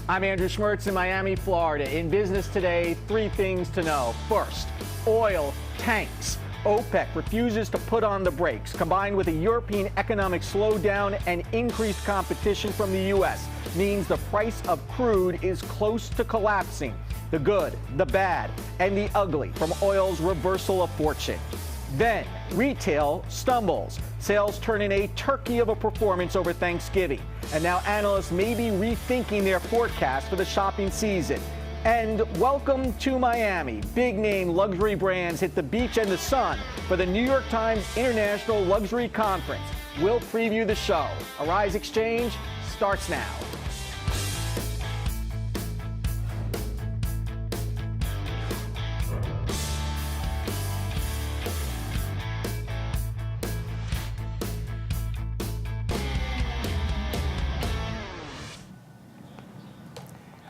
I'm Andrew Schmertz in Miami, Florida. In business today, three things to know. First, oil tanks. OPEC refuses to put on the brakes, combined with a European economic slowdown and increased competition from the U.S., means the price of crude is close to collapsing. The good, the bad, and the ugly from oil's reversal of fortune. Then, retail stumbles. Sales turn in a turkey of a performance over Thanksgiving. And now analysts may be rethinking their forecast for the shopping season. And welcome to Miami. Big-name luxury brands hit the beach and the sun for the New York Times International Luxury Conference. We'll preview the show. Arise Exchange starts now.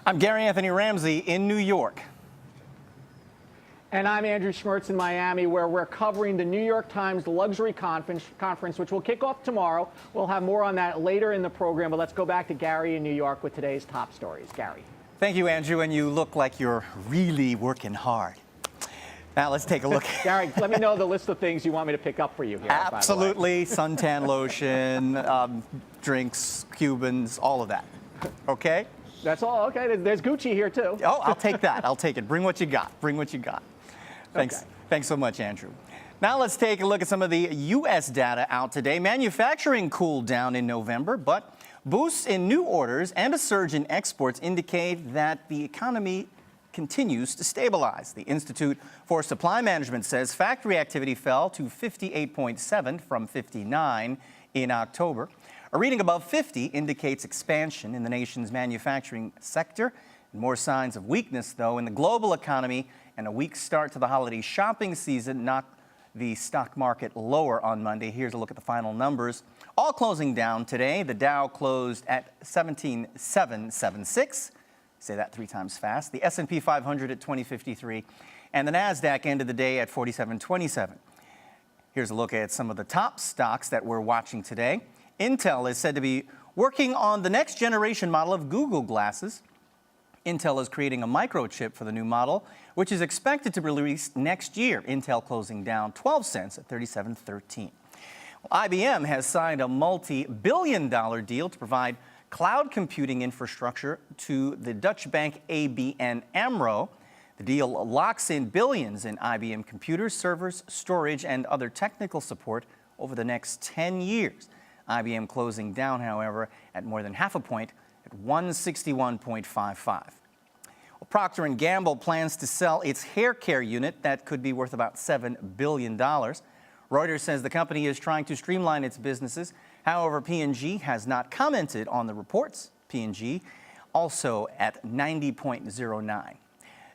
I'm Gary Anthony Ramsay in New York. And I'm Andrew Schmertz in Miami, where we're covering the New York Times Luxury Conference, which will kick off tomorrow. We'll have more on that later in the program, but let's go back to Gary in New York with today's top stories. Gary. Thank you, Andrew, and you look like you're really working hard. Now let's take a look. Gary, let me know the list of things you want me to pick up for you here. Absolutely. Suntan lotion, drinks, Cubans, all of that. Okay? That's all. Okay. There's Gucci here, too. Oh, I'll take that. I'll take it. Bring what you got. Bring what you got. Thanks. Okay. Thanks so much, Andrew. Now let's take a look at some of the U.S. data out today. Manufacturing cooled down in November, but boosts in new orders and a surge in exports indicate that the economy continues to stabilize. The Institute for Supply Management says factory activity fell to 58.7 from 59 in October. A reading above 50 indicates expansion in the nation's manufacturing sector. More signs of weakness, though, in the global economy, and a weak start to the holiday shopping season knocked the stock market lower on Monday. Here's a look at the final numbers. All closing down today. The Dow closed at 17,776. Say that three times fast. The S&P 500 at 2053, and the Nasdaq ended the day at 4727. Here's a look at some of the top stocks that we're watching today. Intel is said to be working on the next generation model of Google glasses. Intel is creating a microchip for the new model, which is expected to be released next year. Intel closing down 12 cents at 37.13. IBM has signed a multi-billion-dollar deal to provide cloud computing infrastructure to the Dutch bank ABN AMRO. The deal locks in billions in IBM computers, servers, storage, and other technical support over the next 10 years. IBM closing down, however, at more than half a point at 161.55. Well, Procter & Gamble plans to sell its hair care unit that could be worth about $7 billion. Reuters says the company is trying to streamline its businesses. However, P&G has not commented on the reports. P&G also at 90.09.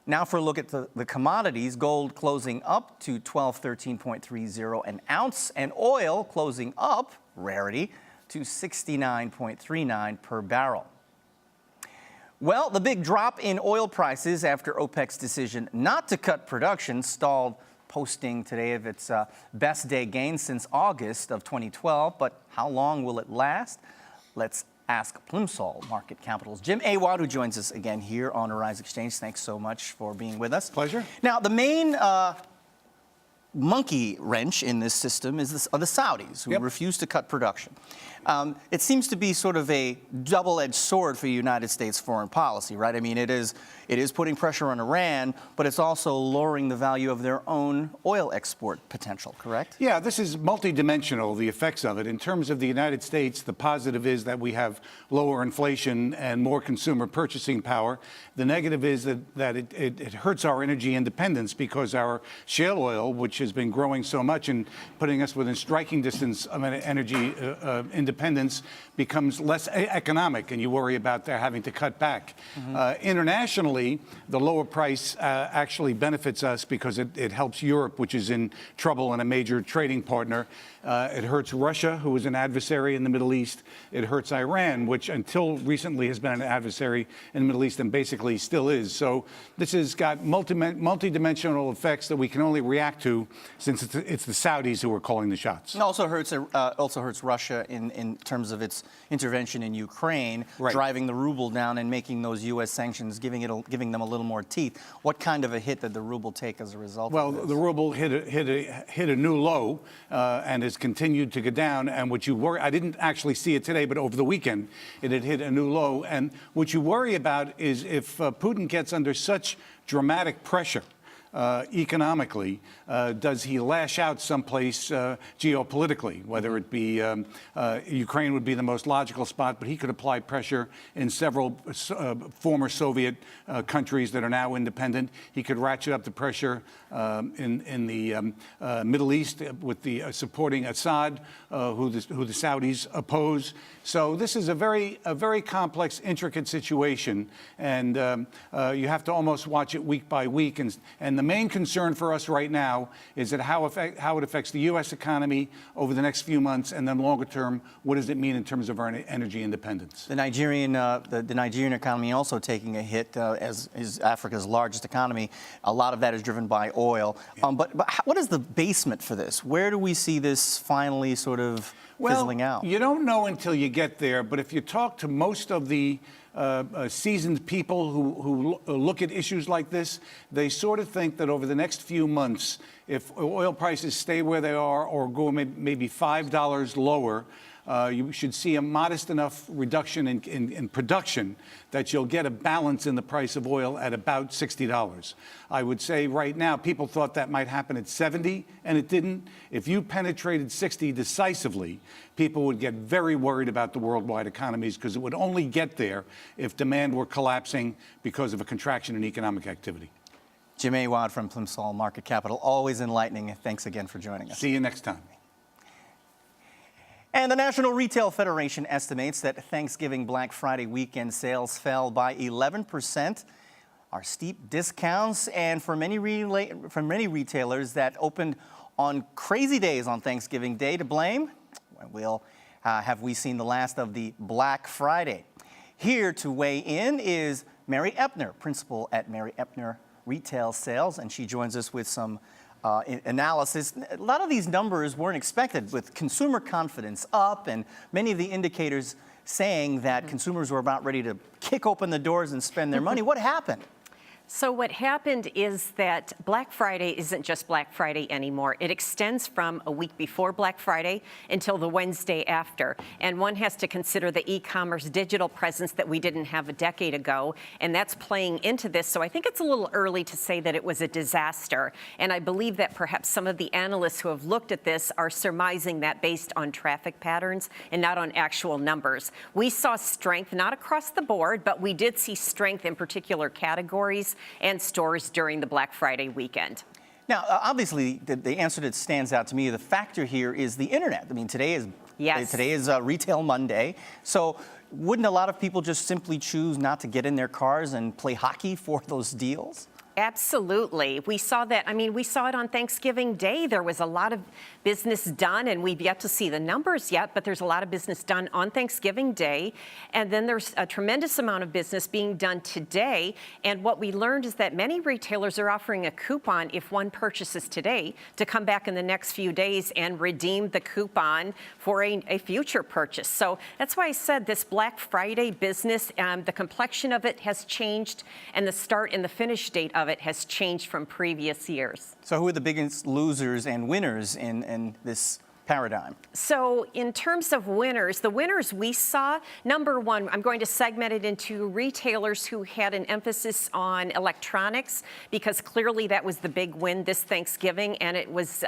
Now for a look at the commodities. Gold closing up to 1213.30 an ounce, and oil closing up, rarity, to 69.39 per barrel. Well, the big drop in oil prices after OPEC's decision not to cut production stalled posting today of its best day gain since August of 2012. But how long will it last? Let's ask Plimsoll Market Capital's Jim Awad, who joins us again here on Arise Exchange. Thanks so much for being with us. Pleasure. Now, the main monkey wrench in this system is the Saudis, who refuse to cut production. It seems to be sort of a double-edged sword for United States foreign policy, right? I mean, it is putting pressure on Iran, but it's also lowering the value of their own oil export potential, correct? Yeah, this is multidimensional, the effects of it. In terms of the United States, the positive is that we have lower inflation and more consumer purchasing power. The negative is that it hurts our energy independence because our shale oil, which has been growing so much and putting us within striking distance of energy independence, becomes less economic, and you worry about their having to cut back. Internationally, the lower price actually benefits us because it helps Europe, which is in trouble and a major trading partner. It hurts Russia, who is an adversary in the Middle East. It hurts Iran, which until recently has been an adversary in the Middle East and basically still is. So this has got multidimensional effects that we can only react to since it's the Saudis who are calling the shots. It also hurts Russia in terms of its intervention in Ukraine, Right. driving the ruble down and making those U.S. sanctions, giving them a little more teeth. What kind of a hit did the ruble take as a result Well, of this? the ruble hit a new low and has continued to go down. And what you worry, I didn't actually see it today, but over the weekend it had hit a new low. And what you worry about is if Putin gets under such dramatic pressure economically, does he lash out someplace geopolitically, whether it be Ukraine would be the most logical spot, but he could apply pressure in several former Soviet countries that are now independent. He could ratchet up the pressure in the Middle East with the supporting Assad, who the Saudis oppose. So this is a very complex, intricate situation, and you have to almost watch it week by week. And the main concern for us right now is that how it affects the U.S. economy over the next few months, and then longer term, what does it mean in terms of our energy independence? The Nigerian economy also taking a hit as is Africa's largest economy. A lot of that is driven by oil. Yeah. But what is the basement for this? Where do we see this finally sort of fizzling out? You don't know until you get there, but if you talk to most of the seasoned people who look at issues like this, they sort of think that over the next few months, if oil prices stay where they are or go maybe $5 lower, you should see a modest enough reduction in production that you'll get a balance in the price of oil at about $60. I would say right now, people thought that might happen at 70, and it didn't. If you penetrated 60 decisively, people would get very worried about the worldwide economies, because it would only get there if demand were collapsing because of a contraction in economic activity. Jim Awad from Plimsoll Market Capital, always enlightening. Thanks again for joining us. See you next time. And the National Retail Federation estimates that Thanksgiving Black Friday weekend sales fell by 11%. Are steep discounts, and for many retailers that opened on crazy days on Thanksgiving Day to blame? Have we seen the last of the Black Friday? Here to weigh in is Mary Epner, principal at Mary Epner Retail Sales, and she joins us with some analysis. A lot of these numbers weren't expected, with consumer confidence up and many of the indicators saying that consumers were about ready to kick open the doors and spend their money. What happened? So what happened is that Black Friday isn't just Black Friday anymore. It extends from a week before Black Friday until the Wednesday after. And one has to consider the e-commerce digital presence that we didn't have a decade ago, and that's playing into this. So I think it's a little early to say that it was a disaster. And I believe that perhaps some of the analysts who have looked at this are surmising that based on traffic patterns and not on actual numbers. We saw strength, not across the board, but we did see strength in particular categories and stores during the Black Friday weekend. Now, obviously, the answer that stands out to me, the factor here is the internet. I mean, today is Retail Monday. So wouldn't a lot of people just simply choose not to get in their cars and play hockey for those deals? Absolutely. We saw that. I mean, we saw it on Thanksgiving Day. There was a lot of business done, and we've yet to see the numbers yet, but there's a lot of business done on Thanksgiving Day. And then there's a tremendous amount of business being done today. And what we learned is that many retailers are offering a coupon if one purchases today to come back in the next few days and redeem the coupon for a future purchase. So that's why I said this Black Friday business, the complexion of it has changed, and the start and the finish date of it has changed from previous years. So who are the biggest losers and winners in this paradigm? So in terms of winners, the winners we saw, number one, I'm going to segment it into retailers who had an emphasis on electronics, because clearly that was the big win this Thanksgiving, and it was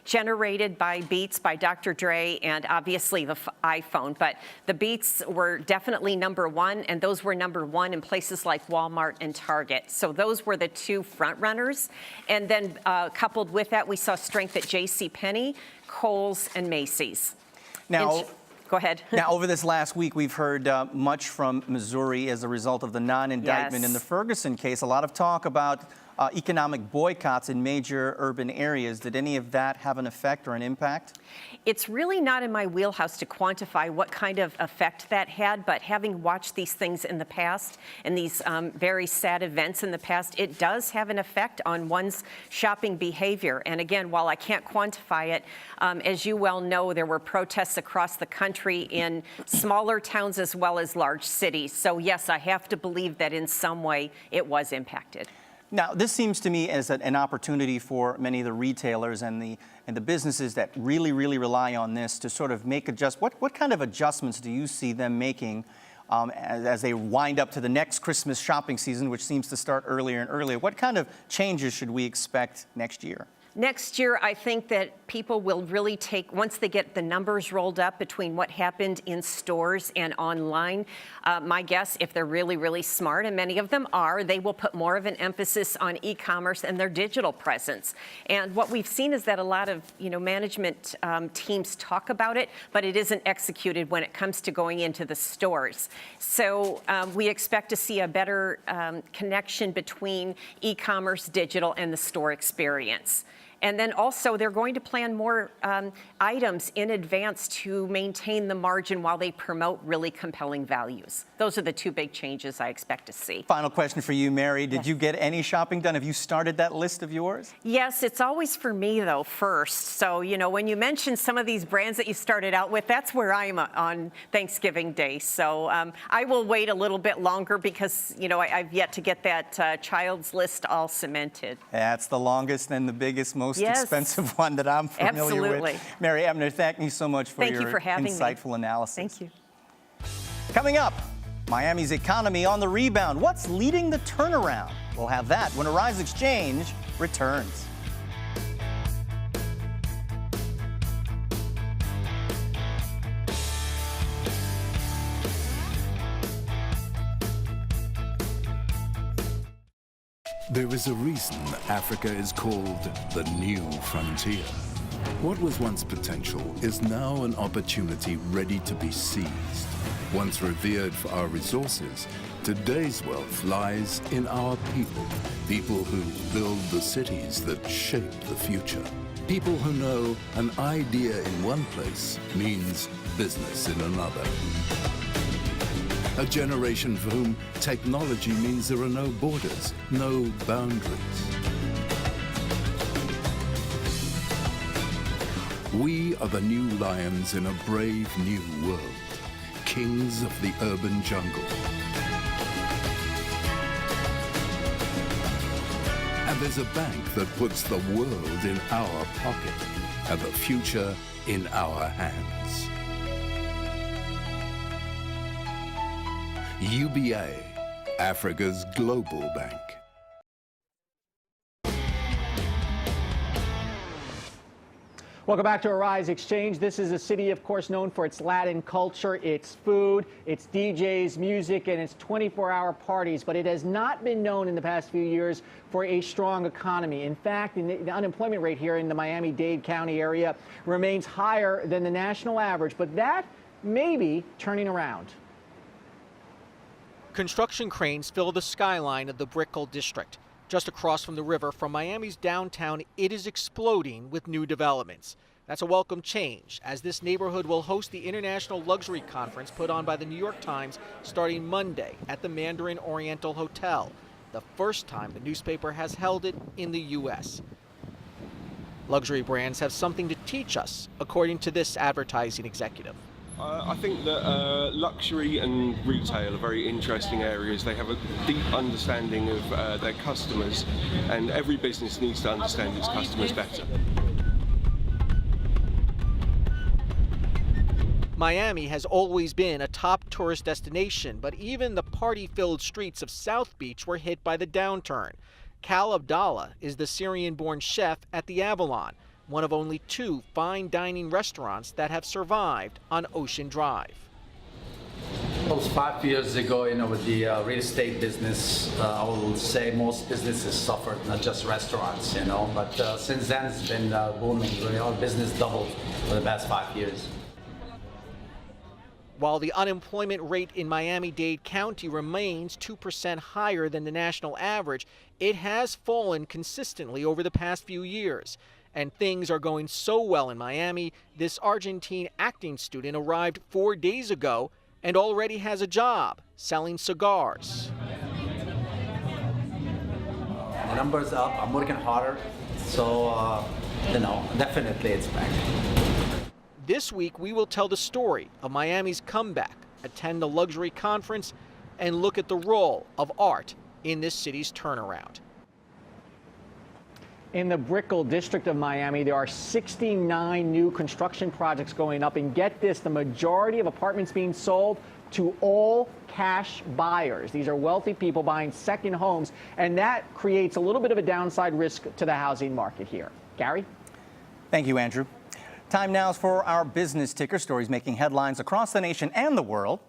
generated by Beats, by Dr. Dre, and obviously the iPhone. But the Beats were definitely number one, and those were number one in places like Walmart and Target. So those were the two front runners. And then coupled with that, we saw strength at JCPenney, Kohl's, and Macy's. Now, go ahead. Now, over this last week, we've heard much from Missouri as a result of the non-indictment in the Ferguson case. A lot of talk about economic boycotts in major urban areas. Did any of that have an effect or an impact? It's really not in my wheelhouse to quantify what kind of effect that had, but having watched these things in the past and these very sad events in the past, it does have an effect on one's shopping behavior. And again, while I can't quantify it, as you well know, there were protests across the country in smaller towns as well as large cities. So yes, I have to believe that in some way it was impacted. Now, this seems to me as an opportunity for many of the retailers and the businesses that really rely on this to sort of make what kind of adjustments do you see them making as they wind up to the next Christmas shopping season, which seems to start earlier and earlier? What kind of changes should we expect next year? Next year, I think that people will really take, once they get the numbers rolled up between what happened in stores and online, my guess, if they're really smart, and many of them are, they will put more of an emphasis on e-commerce and their digital presence. And what we've seen is that a lot of management teams talk about it, but it isn't executed when it comes to going into the stores. So we expect to see a better connection between e-commerce, digital, and the store experience. And then also, they're going to plan more items in advance to maintain the margin while they promote really compelling values. Those are the two big changes I expect to see. Final question for you, Mary. Did you get any shopping done? Have you started that list of yours? Yes, it's always for me, though, first. So, when you mention some of these brands that you started out with, that's where I'm on Thanksgiving Day. So I will wait a little bit longer because, I've yet to get that child's list all cemented. That's the longest and the biggest, most expensive one that I'm familiar with. Mary Epner, thank you so much for your insightful analysis. Thank you. Coming up, Miami's economy on the rebound. What's leading the turnaround? We'll have that when Arise Exchange returns. There is a reason Africa is called the new frontier. What was once potential is now an opportunity ready to be seized. Once revered for our resources, today's wealth lies in our people. People who build the cities that shape the future. People who know an idea in one place means business in another. A generation for whom technology means there are no borders, no boundaries. We are the new lions in a brave new world, kings of the urban jungle. And there's a bank that puts the world in our pocket and the future in our hands. UBA, Africa's global bank. Welcome back to Arise Exchange. This is a city, of course, known for its Latin culture, its food, its DJs, music, and its 24-hour parties. But it has not been known in the past few years for a strong economy. In fact, the unemployment rate here in the Miami-Dade County area remains higher than the national average. But that may be turning around. Construction cranes fill the skyline of the Brickell district. Just across from the river from Miami's downtown, it is exploding with new developments. That's a welcome change, as this neighborhood will host the International Luxury Conference put on by the New York Times starting Monday at the Mandarin Oriental Hotel, the first time the newspaper has held it in the U.S. Luxury brands have something to teach us, according to this advertising executive. I think that luxury and retail are very interesting areas. They have a deep understanding of their customers, and every business needs to understand its customers better. Miami has always been a top tourist destination, but even the party-filled streets of South Beach were hit by the downturn. Cal Abdallah is the Syrian-born chef at the Avalon, one of only 2 fine dining restaurants that have survived on Ocean Drive. Well, 5 years ago, with the real estate business, I will say most businesses suffered, not just restaurants, But since then, it's been booming. Really, our business doubled for the past 5 years. While the unemployment rate in Miami-Dade County remains 2% higher than the national average, it has fallen consistently over the past few years. And things are going so well in Miami, this Argentine acting student arrived 4 days ago and already has a job selling cigars. The numbers up, I'm working harder, so, definitely it's back. This week, we will tell the story of Miami's comeback, attend the luxury conference, and look at the role of art in this city's turnaround. In the Brickell district of Miami, there are 69 new construction projects going up. And get this, the majority of apartments being sold to all cash buyers. These are wealthy people buying second homes, and that creates a little bit of a downside risk to the housing market here. Gary? Thank you, Andrew. Time now for our business ticker, stories making headlines across the nation and the world.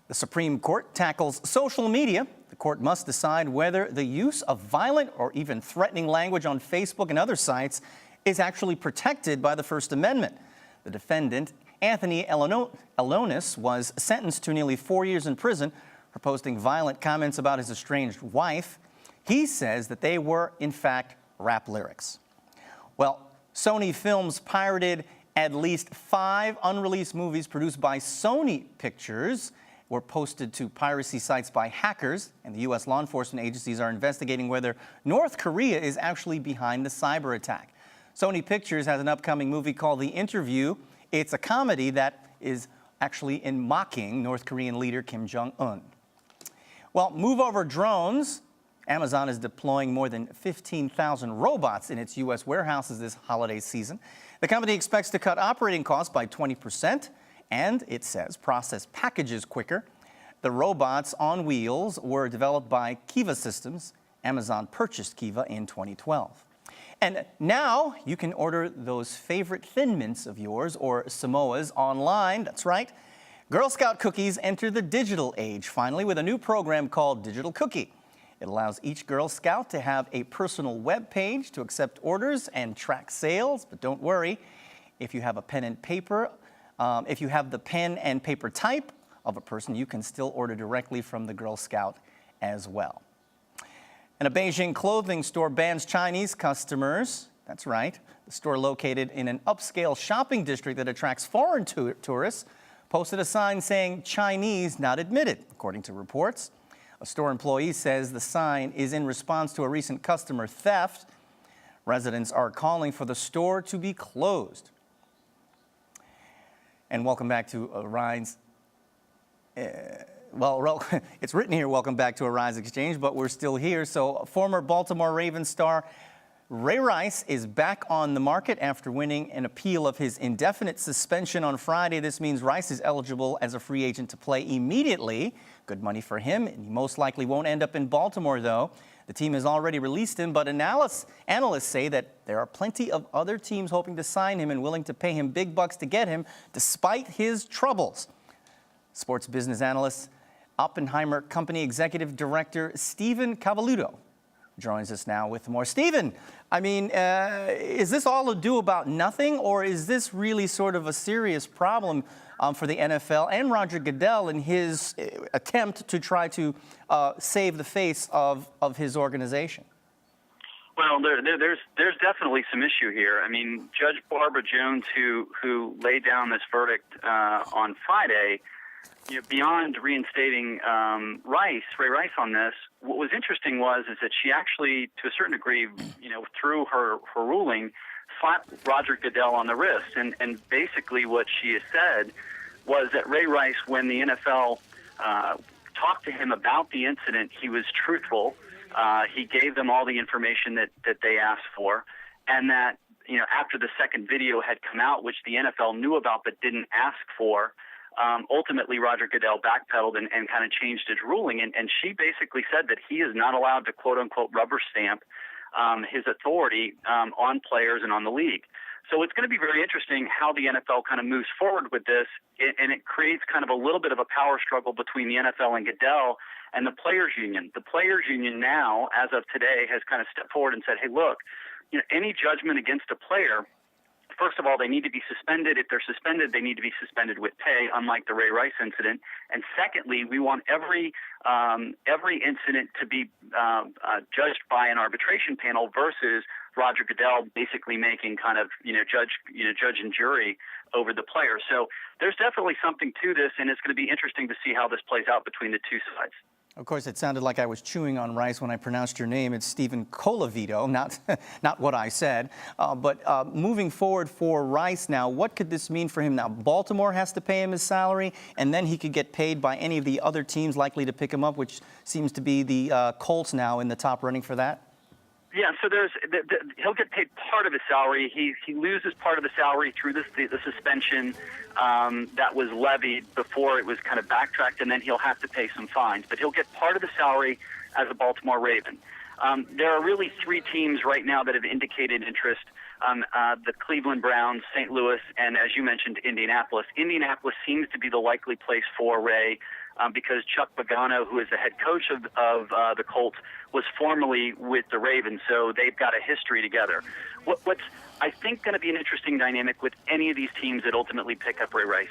The Supreme Court tackles social media. The court must decide whether the use of violent or even threatening language on Facebook and other sites is actually protected by the First Amendment. The defendant, Anthony Elonis, was sentenced to nearly 4 years in prison for posting violent comments about his estranged wife. He says that they were, in fact, rap lyrics. Well, Sony Films pirated at least 5 unreleased movies produced by Sony Pictures were posted to piracy sites by hackers, and the U.S. law enforcement agencies are investigating whether North Korea is actually behind the cyber attack. Sony Pictures has an upcoming movie called The Interview. It's a comedy that is actually in mocking North Korean leader Kim Jong-un. Well, move over drones. Amazon is deploying more than 15,000 robots in its U.S. warehouses this holiday season. The company expects to cut operating costs by 20%, and it says process packages quicker. The robots on wheels were developed by Kiva Systems. Amazon purchased Kiva in 2012. And now you can order those favorite Thin Mints of yours or Samoas online. That's right. Girl Scout cookies enter the digital age finally with a new program called Digital Cookie. It allows each Girl Scout to have a personal web page to accept orders and track sales. But don't worry, if you have a pen and paper, if you have the pen and paper type of a person, you can still order directly from the Girl Scout as well. And a Beijing clothing store bans Chinese customers. That's right. The store, located in an upscale shopping district that attracts foreign tourists, posted a sign saying Chinese not admitted, according to reports. A store employee says the sign is in response to a recent customer theft. Residents are calling for the store to be closed. And welcome back to Arise. It's written here, welcome back to Arise Exchange, but we're still here. So former Baltimore Ravens star Ray Rice is back on the market after winning an appeal of his indefinite suspension on Friday. This means Rice is eligible as a free agent to play immediately. Good money for him. He most likely won't end up in Baltimore, though. The team has already released him, but analysts say that there are plenty of other teams hoping to sign him and willing to pay him big bucks to get him, despite his troubles. Sports business analyst, Oppenheimer Company Executive Director Stephen Colavito joins us now with more. Stephen, I mean, is this all ado about nothing, or is this really sort of a serious problem for the NFL and Roger Goodell in his attempt to try to save the face of his organization? Well, there's definitely some issue here. I mean, Judge Barbara Jones, who laid down this verdict on Friday, beyond reinstating Ray Rice on this, what was interesting is that she actually, to a certain degree, through her ruling, slapped Roger Goodell on the wrist. And basically what she has said was that Ray Rice, when the NFL talked to him about the incident, he was truthful. He gave them all the information that they asked for, and that after the second video had come out, which the NFL knew about but didn't ask for, ultimately Roger Goodell backpedaled and kind of changed his ruling. And she basically said that he is not allowed to quote-unquote rubber stamp his authority on players and on the league. So it's going to be very interesting how the NFL kind of moves forward with this, and it creates kind of a little bit of a power struggle between the NFL and Goodell and the Players Union. The Players Union now, as of today, has kind of stepped forward and said, hey, look, any judgment against a player first of all, they need to be suspended. If they're suspended, they need to be suspended with pay, unlike the Ray Rice incident. And secondly, we want every incident to be judged by an arbitration panel versus Roger Goodell basically making kind of judge and jury over the players. So there's definitely something to this, and it's going to be interesting to see how this plays out between the two sides. Of course, it sounded like I was chewing on rice when I pronounced your name. It's Stephen Colavito, not what I said. But moving forward for Rice now, what could this mean for him now? Baltimore has to pay him his salary, and then he could get paid by any of the other teams likely to pick him up, which seems to be the Colts now in the top running for that. Yeah, so he'll get paid part of his salary. He loses part of the salary through the suspension that was levied before it was kind of backtracked, and then he'll have to pay some fines. But he'll get part of the salary as a Baltimore Raven. There are really three teams right now that have indicated interest. The Cleveland Browns, St. Louis, and as you mentioned, Indianapolis. Indianapolis seems to be the likely place for Ray because Chuck Pagano, who is the head coach of the Colts, was formerly with the Ravens, so they've got a history together. What's I think going to be an interesting dynamic with any of these teams that ultimately pick up Ray Rice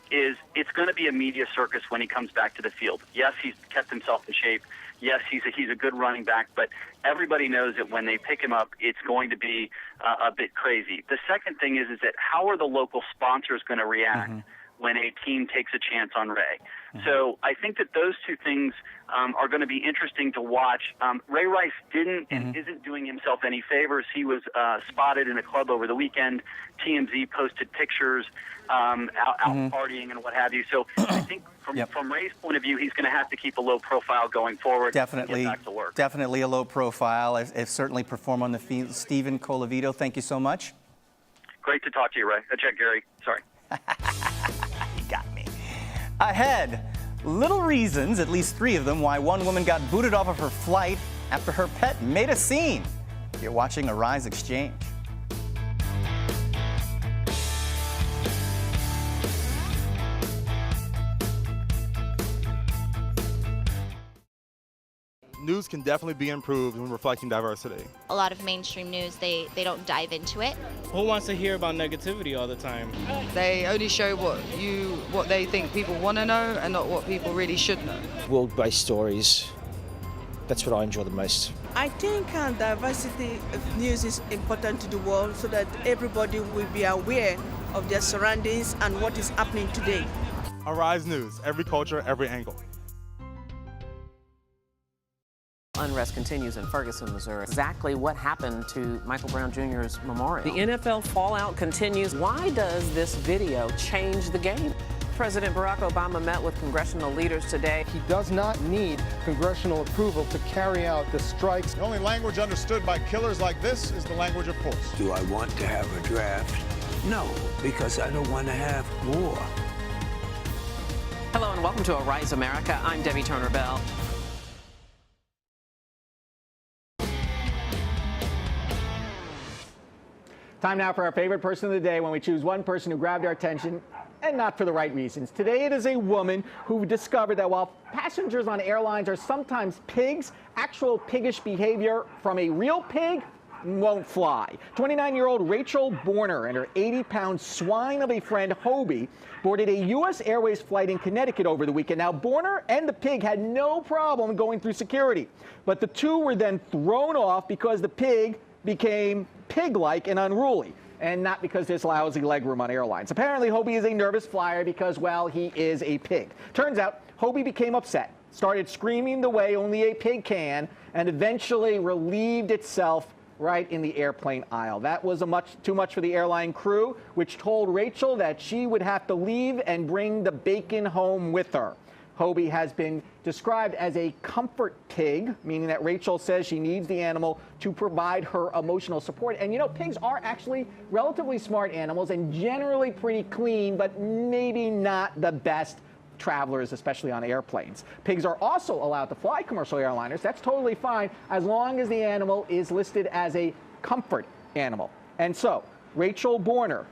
is it's going to be a media circus when he comes back to the field. Yes, he's kept himself in shape. Yes, he's a good running back, but everybody knows that when they pick him up, it's going to be a bit crazy. The second thing is that how are the local sponsors going to react when a team takes a chance on Ray? So I think that those two things are going to be interesting to watch. Ray Rice didn't and isn't doing himself any favors. He was spotted in a club over the weekend. TMZ posted pictures out partying and what have you. So I think from Ray's point of view, he's going to have to keep a low profile going forward. Definitely, and get back to work. Definitely a low profile. If certainly perform on the field. Stephen Colavito, thank you so much. Great to talk to you, Ray. Gary. Sorry. You got me. Ahead, little reasons, at least 3 of them, why one woman got booted off of her flight after her pet made a scene. You're watching Arise Exchange. News can definitely be improved when reflecting diversity. A lot of mainstream news, they don't dive into it. Who wants to hear about negativity all the time? They only show what they think people want to know and not what people really should know. World-based stories. That's what I enjoy the most. I think diversity of news is important to the world so that everybody will be aware of their surroundings and what is happening today. Arise News, every culture, every angle. Unrest continues in Ferguson, Missouri. Exactly what happened to Michael Brown Jr.'s memorial. The NFL fallout continues. Why does this video change the game? President Barack Obama met with congressional leaders today. He does not need congressional approval to carry out the strikes. The only language understood by killers like this is the language of force. Do I want to have a draft? No, because I don't want to have war. Hello and welcome to Arise America. I'm Debbie Turner-Bell. Time now for our favorite person of the day, when we choose one person who grabbed our attention and not for the right reasons. Today it is a woman who discovered that while passengers on airlines are sometimes pigs, actual piggish behavior from a real pig won't fly. 29-year-old Rachel Borner and her 80-pound swine of a friend, Hobie, boarded a U.S. Airways flight in Connecticut over the weekend. Now, Borner and the pig had no problem going through security, but the two were then thrown off because the pig became pig-like and unruly, and not because there's lousy legroom on airlines. Apparently, Hobie is a nervous flyer because, well, he is a pig. Turns out, Hobie became upset, started screaming the way only a pig can, and eventually relieved itself right in the airplane aisle. That was too much for the airline crew, which told Rachel that she would have to leave and bring the bacon home with her. Hobie has been described as a comfort pig, meaning that Rachel says she needs the animal to provide her emotional support. And you know, pigs are actually relatively smart animals and generally pretty clean, but maybe not the best travelers, especially on airplanes. Pigs are also allowed to fly commercial airliners. That's totally fine as long as the animal is listed as a comfort animal. And so, Rachel Borner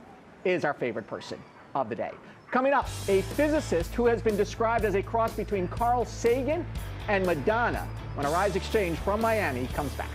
is our favorite person of the day. Coming up, a physicist who has been described as a cross between Carl Sagan and Madonna, when Arise Exchange from Miami comes back.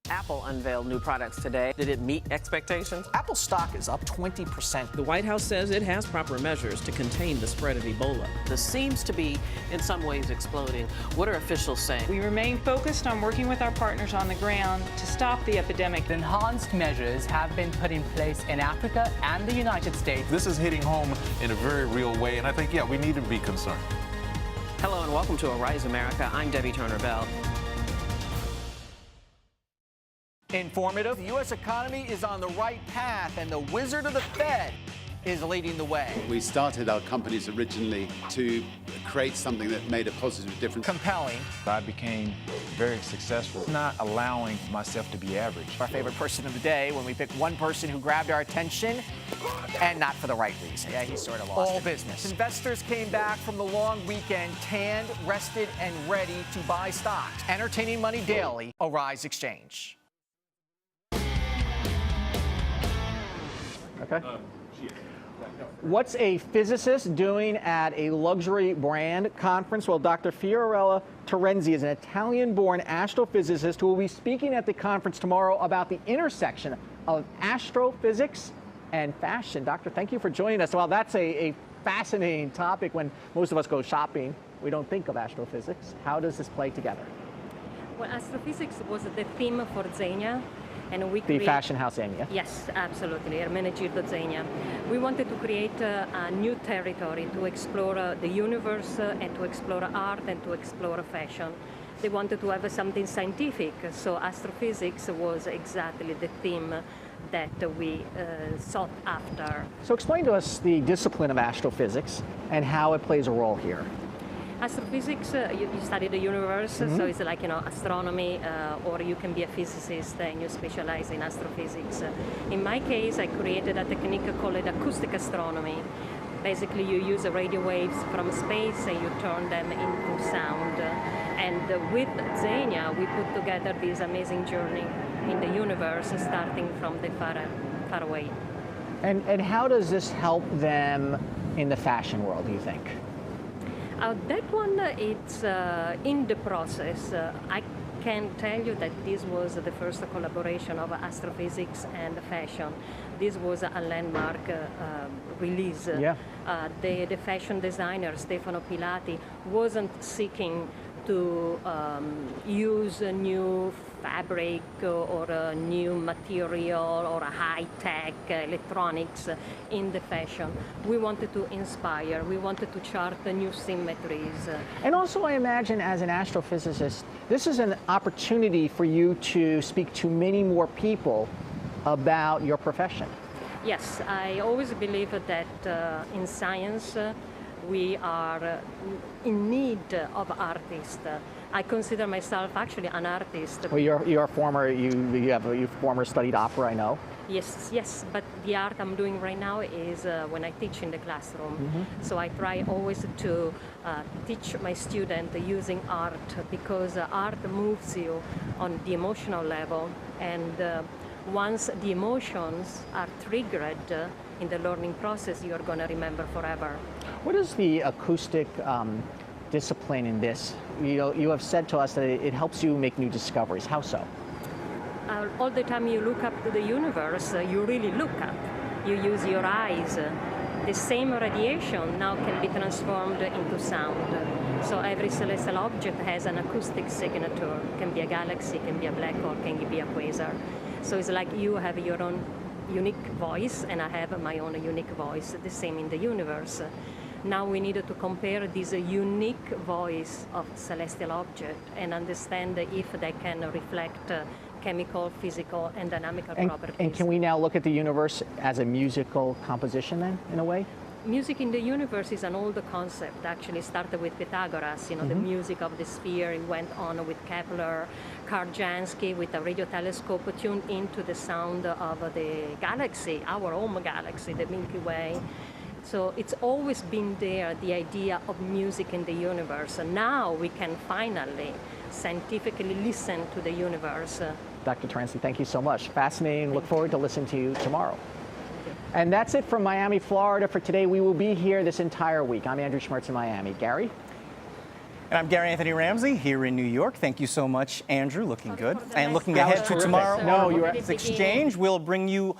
Apple unveiled new products today. Did it meet expectations? Apple stock is up 20%. The White House says it has proper measures to contain the spread of Ebola. This seems to be, in some ways, exploding. What are officials saying? We remain focused on working with our partners on the ground to stop the epidemic. Enhanced measures have been put in place in Africa and the United States. This is hitting home in a very real way, and I think, yeah, we need to be concerned. Hello and welcome to Arise America. I'm Debbie Turner-Bell. Informative. The U.S. economy is on the right path, and the wizard of the Fed is leading the way. We started our companies originally to create something that made a positive difference. Compelling. I became very successful, not allowing myself to be average. Our favorite person of the day, when we pick one person who grabbed our attention, and not for the right reason. Yeah, he sort of lost all business. Investors came back from the long weekend, tanned, rested, and ready to buy stocks. Entertaining money daily, Arise Exchange. Okay. What's a physicist doing at a luxury brand conference? Well, Dr. Fiorella Terenzi is an Italian-born astrophysicist who will be speaking at the conference tomorrow about the intersection of astrophysics and fashion. Doctor, thank you for joining us. Well, that's a fascinating topic. When most of us go shopping, we don't think of astrophysics. How does this play together? Well, astrophysics was the theme for Xenia. And we the fashion house Xenia. Yes, absolutely, Ermenegildo Xenia. We wanted to create a new territory to explore the universe and to explore art and to explore fashion. They wanted to have something scientific, so astrophysics was exactly the theme that we sought after. So explain to us the discipline of astrophysics and how it plays a role here. Astrophysics, you study the universe, so it's like, astronomy, or you can be a physicist and you specialize in astrophysics. In my case, I created a technique called acoustic astronomy. Basically, you use radio waves from space and you turn them into sound. And with Xenia, we put together this amazing journey in the universe, starting from the far away. And how does this help them in the fashion world, do you think? That one, it's in the process. I can tell you that this was the first collaboration of astrophysics and fashion. This was a landmark release. Yeah. The fashion designer, Stefano Pilati, wasn't seeking to use a new fabric or a new material or a high-tech electronics in the fashion. We wanted to inspire, we wanted to chart the new symmetries. And also, I imagine, as an astrophysicist, this is an opportunity for you to speak to many more people about your profession. Yes, I always believe that in science we are in need of artists. I consider myself actually an artist. Well, you're a former, you've former studied opera, I know. Yes, but the art I'm doing right now is when I teach in the classroom. So I try always to teach my student using art, because art moves you on the emotional level, and once the emotions are triggered in the learning process, you're going to remember forever. What is the acoustic discipline in this? You have said to us that it helps you make new discoveries. How so? All the time you look up to the universe, you really look up. You use your eyes. The same radiation now can be transformed into sound. So every celestial object has an acoustic signature. It can be a galaxy, it can be a black hole, it can be a quasar. So it's like you have your own unique voice, and I have my own unique voice, the same in the universe. Now we needed to compare this unique voice of celestial object and understand if they can reflect chemical, physical, and dynamical properties. And can we now look at the universe as a musical composition then, in a way? Music in the universe is an old concept. Actually started with Pythagoras, the music of the sphere. It went on with Kepler, Karl Jansky with a radio telescope tuned into the sound of the galaxy, our home galaxy, the Milky Way. So it's always been there, the idea of music in the universe. And now we can finally scientifically listen to the universe. Dr. Tarenzi, thank you so much. Fascinating. Look forward to listening to you tomorrow. And that's it from Miami, Florida for today. We will be here this entire week. I'm Andrew Schmertz in Miami. Gary? And I'm Gary Anthony Ramsay here in New York. Thank you so much, Andrew. Looking good. And looking ahead to tomorrow morning's Exchange, we'll bring you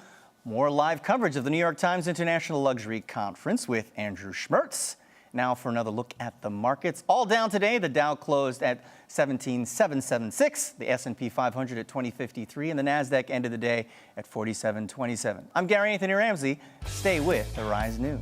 more live coverage of the New York Times International Luxury Conference with Andrew Schmertz. Now for another look at the markets. All down today. The Dow closed at 17,776, the S&P 500 at 2053, and the NASDAQ ended the day at 4727. I'm Gary Anthony Ramsay. Stay with Arise News.